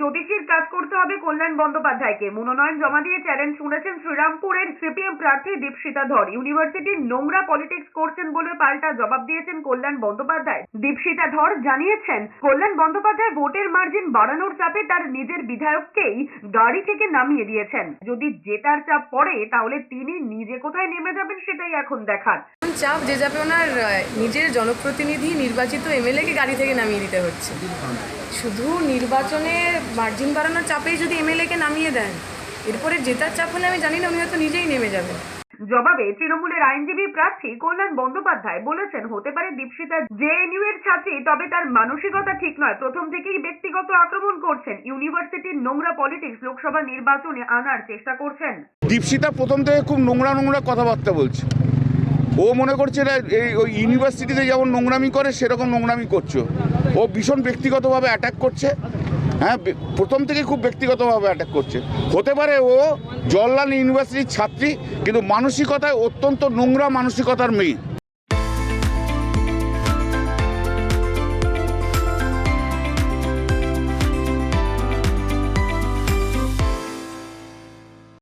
জ্যোতিষীর কাজ করতে হবে কল্যাণ বন্দ্যোপাধ্যায়কে। মনোনয়ন জমা দিয়ে চ্যালেঞ্জ শুনেছেন শ্রীরামপুরের সিপিএম প্রার্থী দীপশিতা ধর। ইউনিভার্সিটির নোংরা পলিটিক্স করছেন বলে পাল্টা জবাব দিয়েছেন কল্যাণ বন্দ্যোপাধ্যায়। দীপশিতা ধর জানিয়েছেন, কল্যাণ বন্দ্যোপাধ্যায় ভোটের মার্জিন বাড়ানোর চাপে তার নিজের বিধায়ককেই গাড়ি থেকে নামিয়ে দিয়েছেন। যদি জেতার চাপ পড়ে তাহলে তিনি নিজে কোথায় নেমে যাবেন সেটাই এখন দেখার। চাপ যে যাবে ওনার নিজের জনপ্রতিনিধি নির্বাচিত এমএলএকে গাড়ি থেকে নামিয়ে দিতে হচ্ছে। শুধু নির্বাচনে মার্জিন বাড়ানোর চাপেই যদি এমএলএকে নামিয়ে দেন, এরপরে জেতার চাপ হলে আমি জানি না উনি হয়তো নিজেই নেমে যাবেন। জবাবে তৃণমূলের আইনজীবী প্রার্থী কল্যাণ বন্দ্যোপাধ্যায় বলেছেন, হতে পারে দীপশিতা জেএনইউ এর ছাত্রী, তবে তার মানসিকতা ঠিক নয়। প্রথম থেকেই ব্যক্তিগত আক্রমণ করছেন। ইউনিভার্সিটির নোংরা পলিটিক্স লোকসভা নির্বাচনে আনার চেষ্টা করছেন। দীপশিতা প্রথম থেকে খুব নোংরা কথাবার্তা বলছে। ও মনে করছে না ওই ইউনিভার্সিটিতে যেমন নোংরামি করে সেরকম নোংরামি করছো। ও ভীষণ ব্যক্তিগতভাবে অ্যাটাক করছে। হ্যাঁ, প্রথম থেকে খুব ব্যক্তিগতভাবে অ্যাটাক করছে। হতে পারে ও জওহরলাল ইউনিভার্সিটির ছাত্রী, কিন্তু মানসিকতায় অত্যন্ত নোংরা মানসিকতার মেয়ে।